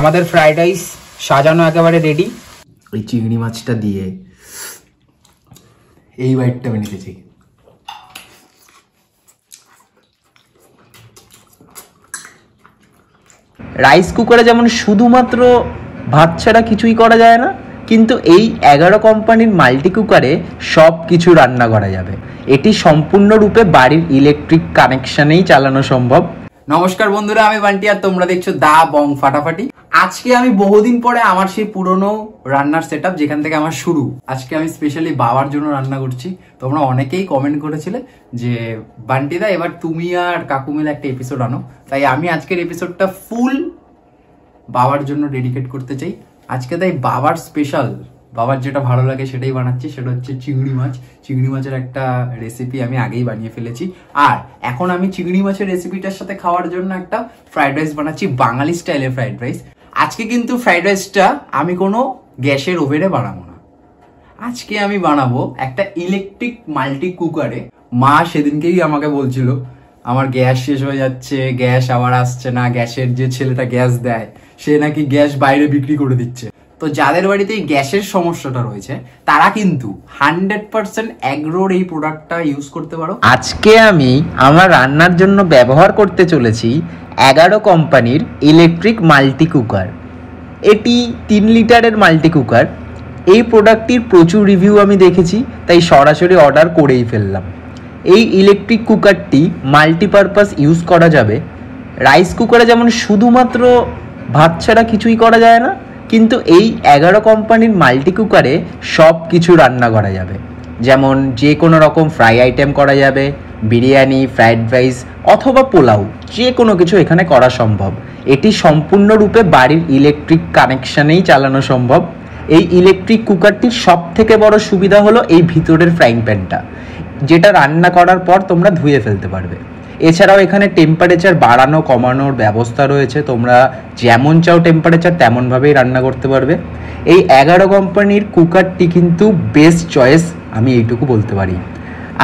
আমাদের fried rice সাজানো একেবারে রেডি। ওই চিংড়ি মাছটা দিয়ে এই বাইটটা আমি নিতে চাই। রাইস কুকারে যেমন শুধুমাত্র ভাত ছাড়া কিছুই করা যায় না, কিন্তু এই 11 কোম্পানির মাল্টি কুকারে সব কিছু রান্না করা যাবে। এটি সম্পূর্ণরূপে বাড়ির ইলেকট্রিক কানেকশনেই চালানো সম্ভব। নমস্কার বন্ধুরা, আমি বান্টি আর তোমরা দেখছো দা বং ফাটাফাটি। আজকে আমি বহুদিন পরে আমার সেই পুরনো রান্নার সেটআপ যেখান থেকে আমার শুরু, আজকে আমি স্পেশালি বাবার জন্য রান্না করছি। তোমরা অনেকেই কমেন্ট করেছিলে যে বান্টিদা এবার তুমি আর কাকু মিলে একটা এপিসোড আনো, তাই আমি আজকের এপিসোডটা ফুল বাবার জন্য ডেডিকেট করতে চাই। আজকে তাই বাবার স্পেশাল, বাবার যেটা ভালো লাগে সেটাই বানাচ্ছি, সেটা হচ্ছে চিংড়ি মাছ। চিংড়ি মাছের একটা রেসিপি আমি আগেই বানিয়ে ফেলেছি, আর এখন আমি চিংড়ি মাছের রেসিপিটার সাথে খাওয়ার জন্য একটা ফ্রাইড রাইস বানাচ্ছি, বাঙালি স্টাইলের ফ্রাইড রাইস। আজকে কিন্তু ফ্রাইড রাইসটা আমি কোনো গ্যাসের ওভেনে বানাবো না, আজকে আমি বানাবো একটা ইলেকট্রিক মাল্টি কুকারে। মা সেদিনকেই আমাকে বলছিল আমার গ্যাস শেষ হয়ে যাচ্ছে, গ্যাস আবার আসছে না, গ্যাসের যে ছেলেটা গ্যাস দেয় সে নাকি গ্যাস বাইরে বিক্রি করে দিচ্ছে। তো যাদের বাড়িতে এই গ্যাসের সমস্যাটা রয়েছে তারা কিন্তু 100% অ্যাগ্রোর এই প্রোডাক্টটা ইউজ করতে পারো। আজকে আমি আমার রান্নার জন্য ব্যবহার করতে চলেছি 11 কোম্পানির ইলেকট্রিক মাল্টি কুকার। এটি 3 লিটারের মাল্টি কুকার। এই প্রোডাক্টটির প্রচুর রিভিউ আমি দেখেছি, তাই সরাসরি অর্ডার করেই ফেললাম। এই ইলেকট্রিক কুকারটি মাল্টিপারপাস ইউজ করা যাবে। রাইস কুকারে যেমন শুধুমাত্র ভাত ছাড়া কিছুই করা যায় না, কিন্তু এই 11 কোম্পানির মাল্টি কুকারে সব কিছু রান্না করা যাবে। যেমন যে কোনো রকম ফ্রাই আইটেম করা যাবে, বিরিয়ানি, ফ্রাইড রাইস অথবা পোলাও, যে কোনো কিছু এখানে করা সম্ভব। এটি সম্পূর্ণরূপে বাড়ির ইলেকট্রিক কানেকশনেই চালানো সম্ভব। এই ইলেকট্রিক কুকারটির সব থেকে বড় সুবিধা হলো এই ভিতরের ফ্রাইং প্যানটা, যেটা রান্না করার পর তোমরা ধুয়ে ফেলতে পারবে। এছাড়াও এখানে টেম্পারেচার বাড়ানো কমানোর ব্যবস্থা রয়েছে, তোমরা যেমন চাও টেম্পারেচার তেমনভাবেই রান্না করতে পারবে। এই 11 কোম্পানির কুকারটি কিন্তু বেস্ট চয়েস, আমি এইটুকু বলতে পারি।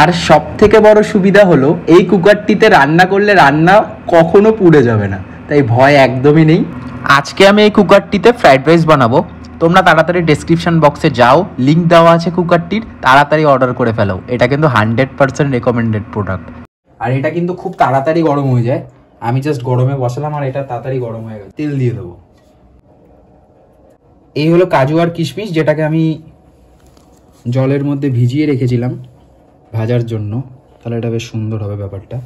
আর সব থেকে বড় সুবিধা হলো এই কুকারটিতে রান্না করলে রান্না কখনো পুড়ে যাবে না, তাই ভয় একদমই নেই। আজকে আমি এই কুকারটিতে ফ্রাইড রাইস বানাবো। তোমরা তাড়াতাড়ি ডেসক্রিপশন বক্সে যাও, লিঙ্ক দেওয়া আছে কুকারটির, তাড়াতাড়ি অর্ডার করে ফেলো। এটা কিন্তু 100% রেকমেন্ডেড প্রোডাক্ট। আর এটা কিন্তু খুব তাড়াতাড়ি গরম হয়ে যায়। আমি জাস্ট গরমে বসালাম আর এটা তাড়াতাড়ি গরম হয়ে গেল। তেল দিয়ে দেবো। এই হলো কাজু আর কিশমিশ, যেটাকে আমি জলের মধ্যে ভিজিয়ে রেখেছিলাম ভাজার জন্য, তাহলে এটা বেশ সুন্দর হবে ব্যাপারটা।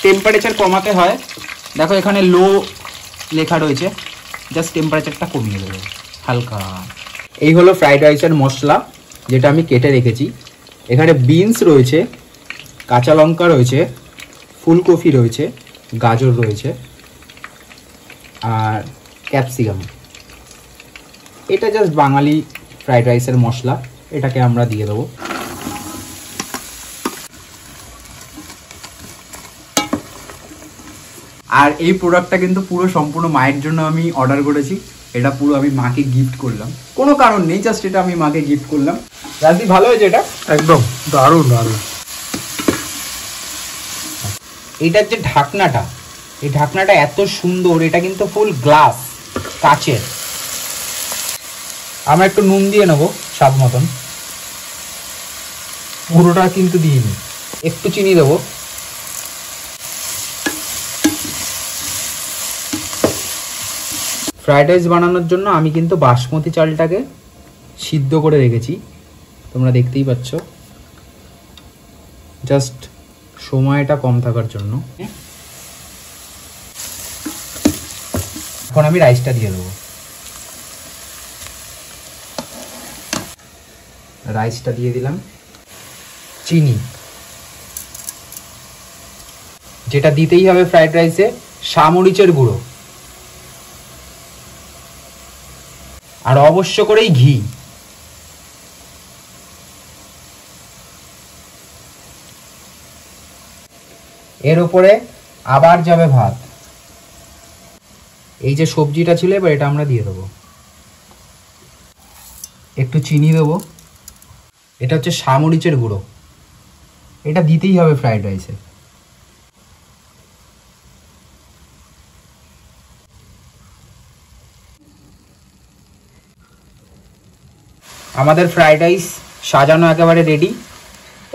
টেম্পারেচার কমাতে হয়, দেখো এখানে লো লেখা রয়েছে, জাস্ট টেম্পারেচারটা কমিয়ে দেবে হালকা। এই হলো ফ্রাইড রাইসের মশলা, যেটা আমি কেটে রেখেছি। এখানে বিনস রয়েছে, কাঁচা লঙ্কা রয়েছে, ফুলকপি রয়েছে, গাজর রয়েছে আর ক্যাপসিকাম। এটা জাস্ট বাঙালি ফ্রাইড রাইসের মশলা, এটাকে আমরা দিয়ে দেবো। আর এই প্রোডাক্টটা কিন্তু পুরো সম্পূর্ণ মায়ের জন্য আমি অর্ডার করেছি। এটা পুরো আমি মাকে গিফট করলাম, কোনো কারণ নেই, জাস্ট এটা আমি মাকে গিফট করলাম। রাজদি ভালো হয়েছে এটা, একদম দারুণ দারুণ। এটার যে ঢাকনাটা, এই ঢাকনাটা এত সুন্দর, এটা কিন্তু ফুল গ্লাস, কাচের। আমরা একটু নুন দিয়ে নেবো স্বাদ মতন, পুরোটা কিন্তু দিইনি, একটু চিনি দেবো। ফ্রাইড রাইস বানানোর জন্য আমি কিন্তু বাসমতি চালটাকে সিদ্ধ করে রেখেছি, তোমরা দেখতেই পাচ্ছ, জাস্ট সময়টা কম থাকার জন্য। এখন আমি রাইসটা দিয়ে দেবো। রাইসটা দিয়ে দিলাম, চিনি, যেটা দিতেই হবে ফ্রাইড রাইসে, সামরিচের গুঁড়ো, আর অবশ্য করেই ঘি। এর উপরে আবার যাবে ভাত। এই যে সবজিটা ছিল এবার এটা আমরা দিয়ে দেবো। একটু চিনি দেবো, এটা হচ্ছে সামরিচের গুঁড়ো, এটা দিতেই হবে ফ্রাইড রাইসে। আমাদের ফ্রাইড রাইস সাজানো একেবারে রেডি।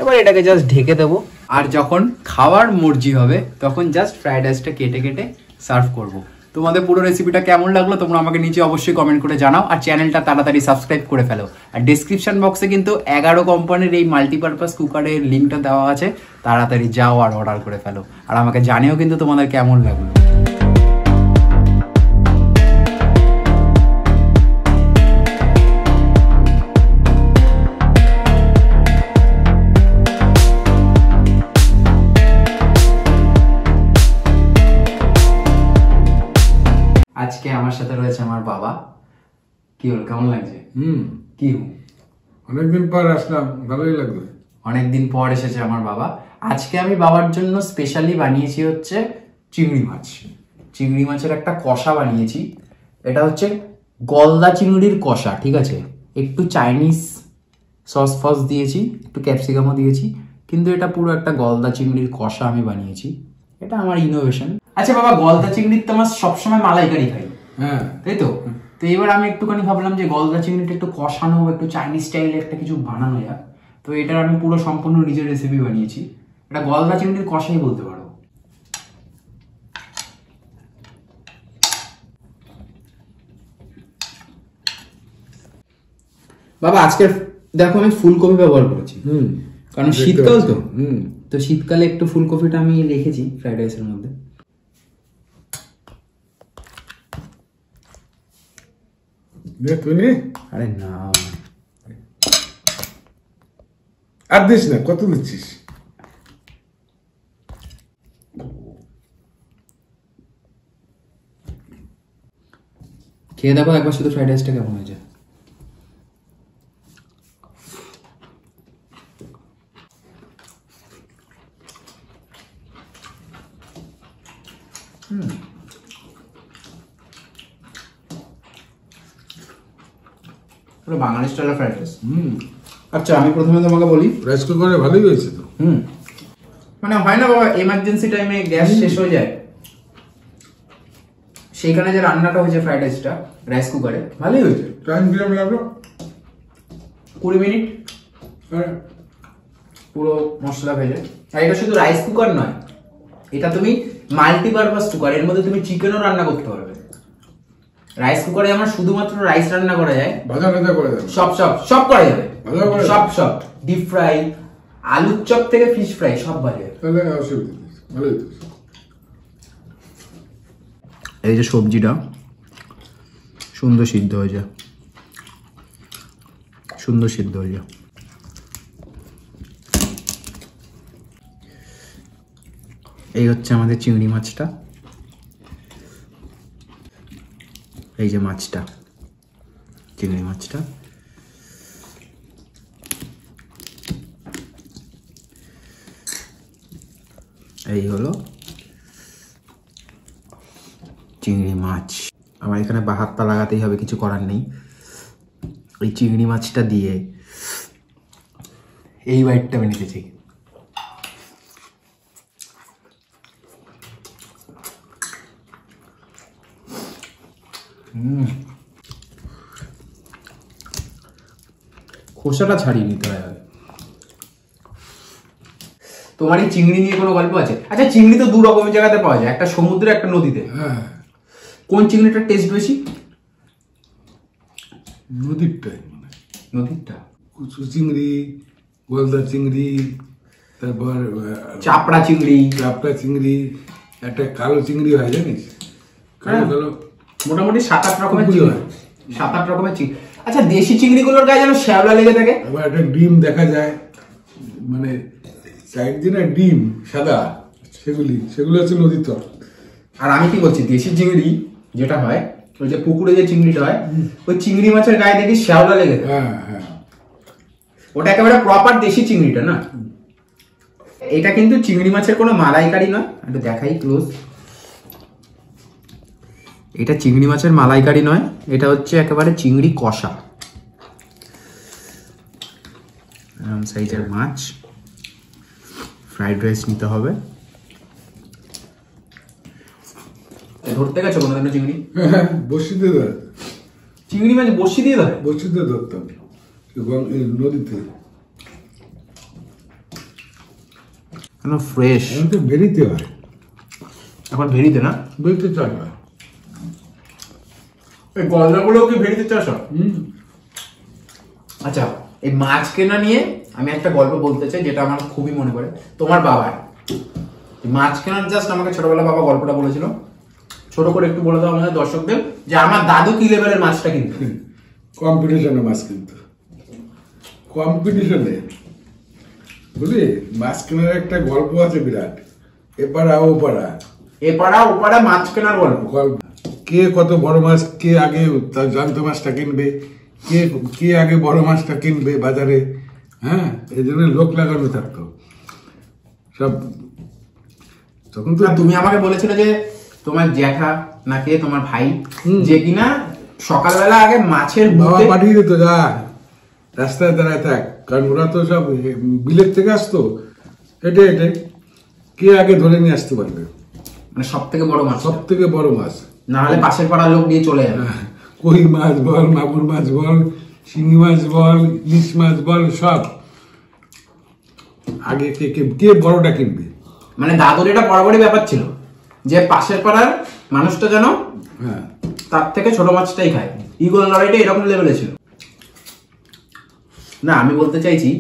এবার এটাকে জাস্ট ঢেকে দেবো, আর যখন খাওয়ার মর্জি হবে তখন জাস্ট ফ্রাইড রাইসটা কেটে কেটে সার্ভ করব। তোমাদের পুরো রেসিপিটা কেমন লাগলো তোমরা আমাকে নিচে অবশ্যই কমেন্ট করে জানাও, আর চ্যানেলটা তাড়াতাড়ি সাবস্ক্রাইব করে ফেলো। আর ডিসক্রিপশন বক্সে কিন্তু 11 কোম্পানির এই মাল্টিপারপাস কুকারের লিঙ্কটা দেওয়া আছে, তাড়াতাড়ি যাও আর অর্ডার করে ফেলো। আর আমাকে জানিও কিন্তু তোমাদের কেমন লাগলো। আজকে আমার সাথে রয়েছে আমার বাবা। কি হলো, কেমন লাগছে? কি অনেকদিন পর আসলাম, ভালোই লাগবে। অনেকদিন পর এসেছে আমার বাবা। আজকে আমি বাবার জন্য স্পেশালি বানিয়েছি হচ্ছে চিংড়ি মাছ। চিংড়ি মাছের একটা কষা বানিয়েছি। এটা হচ্ছে গলদা চিংড়ির কষা, ঠিক আছে? একটু চাইনিজ সস ফস দিয়েছি, একটু ক্যাপসিকামও দিয়েছি, কিন্তু এটা পুরো একটা গলদা চিংড়ির কষা আমি বানিয়েছি। এটা আমার ইনোভেশন। আচ্ছা বাবা, গলদা চিংড়ির তো আমরা সবসময় মালাইকারি খাই, হ্যাঁ তাই তো? তো এবার আমি একটুখানি ভাবলাম যে গলদা চিংড়িটা একটু কষানো, একটু চাইনিজ স্টাইলে একটা কিছু বানানো যাক। তো এটার আমি পুরো সম্পূর্ণ নিজের রেসিপি বানিয়েছি। এটা গলদা চিংড়ির কষাই বলতে পারো। বাবা আজকে দেখো আমি ফুলকপি ব্যবহার করেছি, কারণ শীতকাল তো। তো শীতকালে একটু ফুলকপিটা আমি রেখেছি ফ্রাইড রাইসের মধ্যে। আরে না, আর দিস না, কত দিচ্ছিস? খেয়ে দেখো একবার শুধু ফ্রাইড রাইসটা কেমন হয়েছে। বাঙালি স্টাইলের ফ্রাইড রাইস। আচ্ছা আমি প্রথমে তোমাকে বলি, রাইস কুকারে ভালোই হয়েছে তো। মানে হয় না বাবা, এমার্জেন্সি টাইমে গ্যাস শেষ হয়ে যায়, সেইখানে যে রান্নাটা হয়েছে ফ্রাইড রাইসটা রাইস কুকারে ভালোই হয়েছে। টাইম কিরকম লাগলো? 20 মিনিট পুরো মশলা ভেজে। আর এটা শুধু রাইস কুকার নয়, এটা তুমি মাল্টিপারপাস কুকার, এর মধ্যে তুমি চিকেনও রান্না করতে পারবে। রাইস কুকারে আমার শুধুমাত্র রাইস রান্না করা যায়, ভাজা ভাজা করে দেবে, সব করা যাবে, সব ডিপ ফ্রাই, আলুর চপ থেকে ফিশ ফ্রাই সব ভাজা। তাহলে অসুবিধা নেই, ভালোই তো। এই যে সবজিটা সুন্দর সিদ্ধ হয়েছে, সুন্দর সিদ্ধ হয়েছে। এই হচ্ছে আমাদের চিংড়ি মাছটা, এই যে মাছটা, চিংড়ি মাছটা। এই হলো চিংড়ি মাছ। আমার এখানে হাত পা লাগাতেই হবে, কিছু করার নেই। এই চিংড়ি মাছটা দিয়ে এই বাইটটা আমি নিতেছি। খোসাটা ছাড়িয়ে নিতে হয়। তোমার এই চিংড়ি নিয়ে কোনো গল্প আছে? আচ্ছা চিংড়ি তো 2 রকমের জায়গাতে পাওয়া যায়, একটা সমুদ্রে একটা নদীতে। কোন চিংড়িটার টেস্ট বেশি? নদীরটাই, নদীরটা। কুচু চিংড়ি, গলদা চিংড়ি, তারপর চাপড়া চিংড়ি, চিংড়ি, একটা কালো চিংড়ি হয় জানিস? কালো কালো মোটামুটি 7-8 রকমের চিংড়ি হয়, 7-8 রকমের চিংড়ি। আচ্ছা দেশি চিংড়িগুলোর গায়ে যেন শ্যাওলা লেগে থাকে। আবার একটা ডিম দেখা যায়, মানে সাইড দিয়ে না ডিম সাদা, সেগুলো হচ্ছে নদীর তল। আর আমি কি বলছি, দেশি চিংড়ি যেটা হয়, ওই যে পুকুরে যে চিংড়িটা হয়, ওই চিংড়ি মাছের গায়ে দেখি শ্যাওলা লেগে থাকে। হ্যাঁ, ওটা একেবারে প্রপার দেশি চিংড়িটা না। এটা কিন্তু চিংড়ি মাছের কোনো মালাইকারি নয়, একটু দেখাই ক্লোজ। এটা চিংড়ি মাছের মালাইকারি নয়, এটা হচ্ছে একেবারে চিংড়ি কষা। সাইজের মাছ, ফ্রাইড রাইস নিতে হবে। ধরতে গেছো কোনোদিনও চিংড়ি? বসি দিয়ে ধরে, চিংড়ি মাছ বসি দিয়ে ধরে? বসি দিয়ে ধরতাম, এবং এই নদীতে ফ্রেশ এখন তো বেরিতে হয়, এখন ভেরিতে না, বেরিতে চাষ হয়। এই গলদাগুলো কি ভেরিতে চাষ হয়? আচ্ছা, এই মাছ কেনা নিয়ে আমি একটা গল্প বলতে চাই, যেটা আমার খুবই মনে পড়ে। তোমার বাবার মাছ কেনার জাস্ট আমাকে ছোটবেলা বাবা গল্পটা বলেছিল, ছোট করে একটু বলে দাও আমাদের দর্শকদের, যে আমার দাদু কি লেভেলের মাছটা কিনতো। কম্পিটিশনে মাছ কিনতো, কম্পিটিশনে। বুঝলি, মাছ কেনার একটা গল্প আছে বিরাট, এপাড়া ওপাড়া, এপাড়া ওপাড়া মাছ কেনার গল্প। গল্প, কে কত বড় মাছ, কে আগে তার জ্যান্ত মাছটা কিনবে, কে কে আগে বড় মাছটা কিনবে বাজারে। হ্যাঁ, এই জন্য লোক লাগানো থাকতো সব। তখন তো তুমি আমাকে বলেছিলে যে তোমার জ্যাঠা নাকি তোমার ভাই যে কিনা সকালবেলা আগে মাছের বাবা বুকে পাঠিয়ে দিত, যা রাস্তায় দাঁড়ায় থাক, কারণ ওরা তো সব বিলের থেকে আসতো, হেঁটে হেঁটে কে আগে ধরে নিয়ে আসতে পারবে, মানে সব থেকে বড় মাছ, সব থেকে বড় মাছ। না হলে পাশের পাড়ার লোক নিয়ে চলে যাবে। কই মাছ বল, মাগুর মাছ বল, শিঙি মাছ বল, ইলিশ মাছ বল, সব আগে কে কে কে বড়টা কিনবে। মানে দাদুর এটা বরাবরই ব্যাপার ছিল যে পাশের পাড়ার মানুষটা যেন হ্যাঁ, তার থেকে ছোট মাছটাই খায়। ইগল লড়াইটা এরকম লেভেলে ছিল না। আমি বলতে চাইছি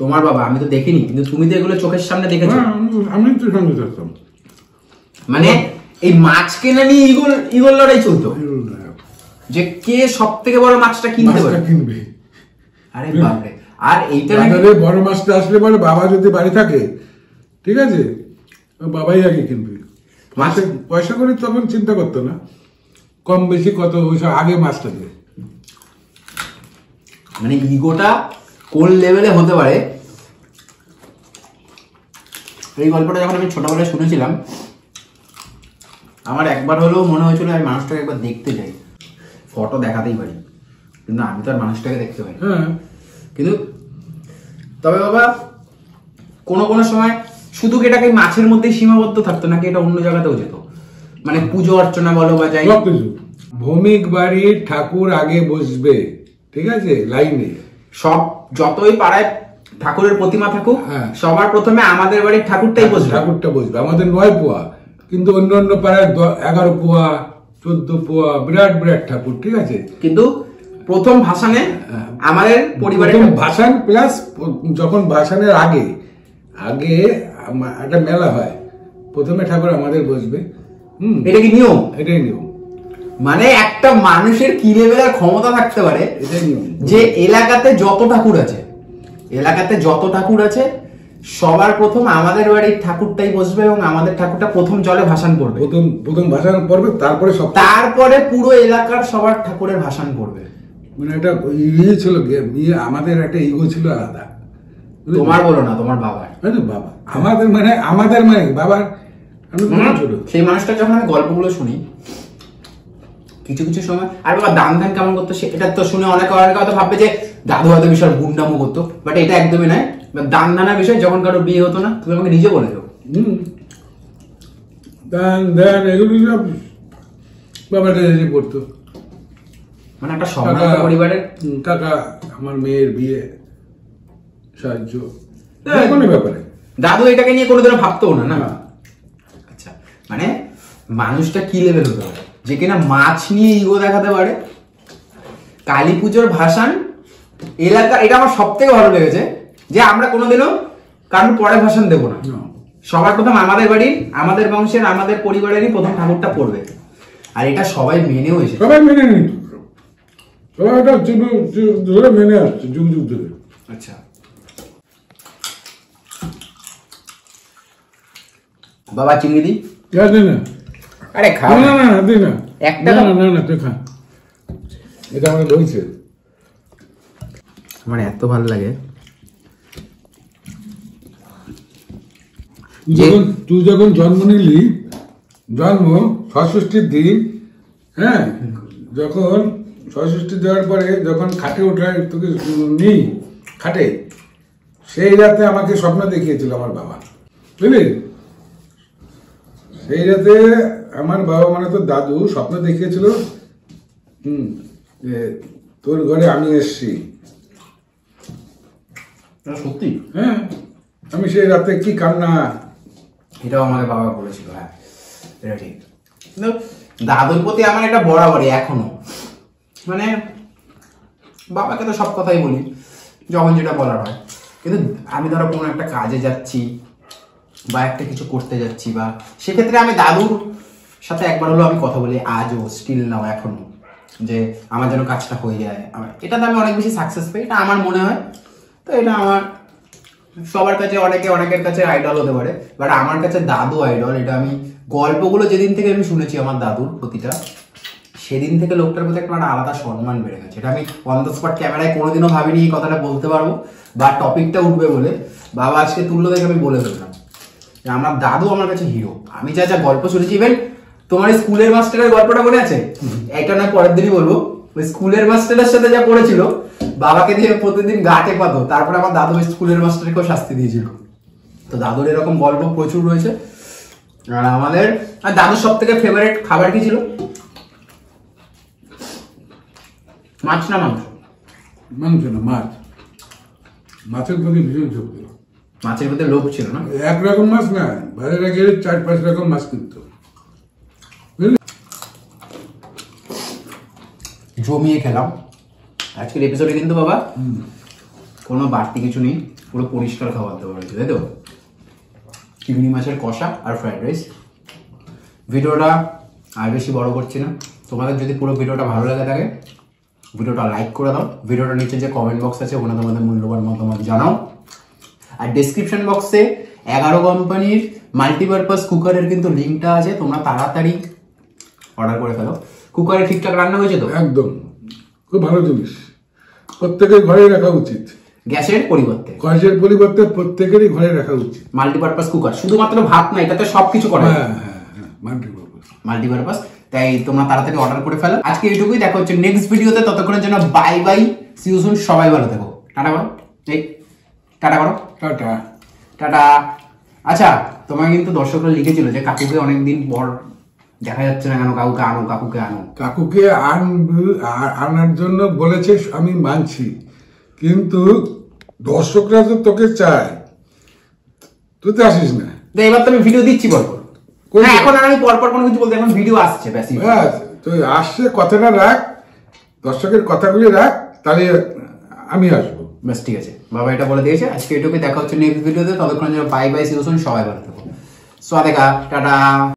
তোমার বাবা, আমি তো দেখিনি, কিন্তু তুমি তো এগুলো চোখের সামনে দেখেছো। আমি তো সঙ্গে থাকতাম। মানে এই মাছ কেনা নিয়ে ইগল লড়াই চলতো, যে কে সব থেকে বড় মাছটা কিনতে পারে, কিনবে। আরে বাপরে। আর এইটা বাজারে বড় মাছটা আসলে বলে, বাবা যদি বাড়ি থাকে, ঠিক আছে, বাবাই আগে কিনবে। মাছের পয়সা করে তখন চিন্তা করতো না, কম বেশি কত ওইসব আগে মাছটা দেয়। মানে ইগোটা কোন লেভেলে হতে পারে, এই গল্পটা যখন আমি ছোটবেলায় শুনেছিলাম, আমার একবার হলেও মনে হয়েছিল আমি মানুষটাকে একবার দেখতে যাই, ফটো দেখাতেই পারি, কিন্তু আমি তো আর মানুষটাকে দেখতে পাই। হ্যাঁ, কিন্তু তবে বাবা কোনো কোনো সময় শুধু এটাকে মাছের মধ্যেই সীমাবদ্ধ থাকতো নাকি এটা অন্য জায়গাতেও যেত, মানে পুজো অর্চনা বলো বা যাই, সবকিছু। ভৌমিক বাড়ির ঠাকুর আগে বসবে, ঠিক আছে, লাইনে। সব যতই পাড়ায় ঠাকুরের প্রতিমা থাকুক, হ্যাঁ। সবার প্রথমে আমাদের বাড়ির ঠাকুরটাই বসবে। ঠাকুরটা বসবে, আমাদের 9 পোয়া, কিন্তু অন্য অন্য পাড়ায় 11 পোয়া, 14 পোয়া, বিরাট বিরাট ঠাকুর, ঠিক আছে। কিন্তু প্রথম ভাসানে আমাদের পরিবারের প্রথম ভাসান প্লাস যখন ভাসানের আগে আগে একটা মেলা হয়, প্রথমে ঠাকুর আমাদের বসবে। এটা কি নিয়ম? এটাই নিয়ম। মানে একটা মানুষের কি লেভেলের ক্ষমতা থাকতে পারে এটাই নিয়ম যে এলাকাতে যত ঠাকুর আছে সবার প্রথম আমাদের বাড়ির ঠাকুরটাই বসবে এবং আমাদের ঠাকুরটা প্রথম জলে ভাসান পড়বে, প্রথম ভাসান পড়বে, তারপরে সব, তারপরে পুরো এলাকার সবার ঠাকুরের ভাসান পড়বে। মানে একটা ইয়ে ছিল, আমাদের একটা ইগো ছিল আলাদা। তোমার বলো না, তোমার বাবার। বাবা আমাদের মানে বাবার, আমি ছোট। সেই মানুষটা যখন আমি গল্পগুলো শুনি কিছু কিছু সময়, আর বাবা দান ধ্যান কেমন করতো এটা তো শুনে অনেকে হয়তো ভাববে যে দাদু হয়তো বিশাল গুন্ডামো করতো, বাট এটা একদমই নয়। দান ধানা বিষয় যখন কারো বিয়ে হতো না, তুমি আমাকে নিজে বলে দাও, দান এগুলো সব বাবাটা পড়তো। মানে একটা সম্ভ্রান্ত পরিবারের কাকা আমার মেয়ের বিয়ে সাহায্য, কোনো ব্যাপারে দাদু এটাকে নিয়ে কোনোদিনও ভাবতেও না। না, আচ্ছা, মানে মানুষটা কি লেভেল হতে পারে যে কিনা মাছ নিয়ে ইগো দেখাতে পারে। কালী পুজোর ভাসান এলাকা, এটা আমার সব থেকে ভালো লেগেছে যে আমরা কোনোদিনও কারণ পরে ভাসান দেবো না, সবার প্রথম আমাদের বাড়ির, আমাদের বংশের, আমাদের পরিবারেরই প্রথম ঠাকুরটা পড়বে। আর এটা সবাই মেনেও এসেছে, সবাই মেনে নিত, সবাই এটা ধরে মেনে আসছে যুগ যুগ ধরে। আচ্ছা বাবা চিংড়ি দি না, আরে খাও না না দিই না, একটা না না না তুই খা, এটা আমার রয়েছে। আমার এত ভালো লাগে তুই যখন জন্ম নিলি, জন্ম 66 দিন, হ্যাঁ, যখন 66 দেওয়ার পরে যখন খাটে ওঠায় তোকে নিই খাটে, সেই রাতে আমাকে স্বপ্ন দেখিয়েছিল আমার বাবা, বুঝলি? সেই রাতে আমার বাবা মানে তোর দাদু স্বপ্ন দেখিয়েছিল, যে তোর ঘরে আমি এসছি, সত্যি? হ্যাঁ, আমি সেই রাতে কি কান্না। এটাও আমাকে বাবা বলেছিল। হ্যাঁ, এটা ঠিক। কিন্তু দাদুর প্রতি আমার একটা বরাবরই এখনো, মানে বাবাকে তো সব কথাই বলি যখন যেটা বলার হয়, কিন্তু আমি ধরো কোনো একটা কাজে যাচ্ছি বা একটা কিছু করতে যাচ্ছি, বা সেক্ষেত্রে আমি দাদুর সাথে একবার হলো আমি কথা বলি, আজও স্টিল নাও এখনো, যে আমার যেন কাজটা হয়ে যায়। এটাতে আমি অনেক বেশি সাকসেস পাই, এটা আমার মনে হয়। তো এটা আমার, সবার কাছে অনেকের কাছে আইডল হতে পারে, বাট আমার কাছে দাদু আইডল। এটা আমি গল্পগুলো যেদিন থেকে আমি শুনেছি আমার দাদুর প্রতিটা, সেদিন থেকে লোকটার প্রতি একটা আলাদা সম্মান বেড়ে গেছে। এটা আমি অন দ্য স্পট ক্যামেরায় কোনোদিনও ভাবিনি এই কথাটা বলতে পারবো বা টপিকটা উঠবে বলে। বাবা আজকে তুললো দেখে আমি বলে ফেললাম যে আমার দাদু আমার কাছে হিরো। আমি যা যা গল্প শুনেছি, ইভেন তোমার স্কুলের মাস্টারের গল্পটা মনে আছে? এটা নয় পরের দিনই বলবো। ওই স্কুলের মাস্টারের সাথে যা করেছিল, বাবাকে দিয়ে প্রতিদিন গা টেপাতো, তারপরে আমার দাদু ওই স্কুলের মাস্টারকেও শাস্তি দিয়েছিল। তো দাদুর এরকম গল্প প্রচুর রয়েছে। আর আমাদের আর দাদুর সব থেকে ফেভারিট খাবার কি ছিল? মাছ না মাংস? মাংস না, মাছ। মাছের প্রতি ভীষণ ঝোঁক ছিল। মাছের প্রতি লোভ ছিল না? একরকম মাছ না, বাজারে গেলে 4-5 রকম মাছ কিনতো। জমিয়ে খেলাম আজকের এপিসোডে, কিন্তু বাবা কোনো বাড়তি কিছু নেই, পুরো পরিষ্কার খাবার দাবার হয়েছে, তাই তো? চিংড়ি মাছের কষা আর ফ্রাইড রাইস। ভিডিওটা আর বেশি বড় করছি না। তোমাদের যদি পুরো ভিডিওটা ভালো লাগে থাকে, ভিডিওটা লাইক করে দাও। ভিডিওটার নিচে যে কমেন্ট বক্স আছে ওখানে তোমাদের মূল্যবান মতামত জানাও। আর ডেসক্রিপশন বক্সে 11 কোম্পানির মাল্টিপারপাস কুকারের কিন্তু লিঙ্কটা আছে, তোমরা তাড়াতাড়ি অর্ডার করে ফেলো। কুকারে ঠিকঠাক রান্না হয়েছে তো? একদম খুব ভালো জিনিস, প্রত্যেকের ঘরে রাখা উচিত। গ্যাসের পরিবর্তে, গ্যাসের পরিবর্তে প্রত্যেকেরই ঘরে রাখা উচিত মাল্টিপারপাস কুকার। শুধুমাত্র ভাত না, এটাতে সবকিছু করা যায়। মাল্টিপারপাস। তাই তোমরা তাড়াতাড়ি অর্ডার করে ফেলো। আজকে এইটুকুই, দেখা হচ্ছে নেক্সট ভিডিওতে। ততক্ষণের জন্য bye bye, see you soon. সবাই ভালো থেকো। টাটা করো, এই টাটা করো, টাটা টাটা। আচ্ছা, তোমায় কিন্তু দর্শকরা লিখেছিল যে কাকুকে অনেকদিন পর দেখা যাচ্ছে না কেন, কাকুকে আনো, কাকুকে আনো। কাকুকে আনার জন্য বলেছে, আমি মানছি, কিন্তু দর্শকরা তো তোকে চায়, তুই তো আসিস না। এবার তো আমি ভিডিও দিচ্ছি পরপর। হ্যাঁ, এখন আর আমি পরপর কোনো কিছু বলতে, এখন ভিডিও আসছে ব্যাস। তুই আসছে, কথাটা রাখ, দর্শকের কথাগুলি রাখ, তাহলে আমি আসবো। ব্যাস, ঠিক আছে। বাবা এটা বলে দিয়েছে। আজকে এটুকুই, দেখা হচ্ছে নেক্সট ভিডিওতে। ততক্ষণ bye bye, see you soon. সবাই ভালো থেকো। সোয়া দেখা, টাটা।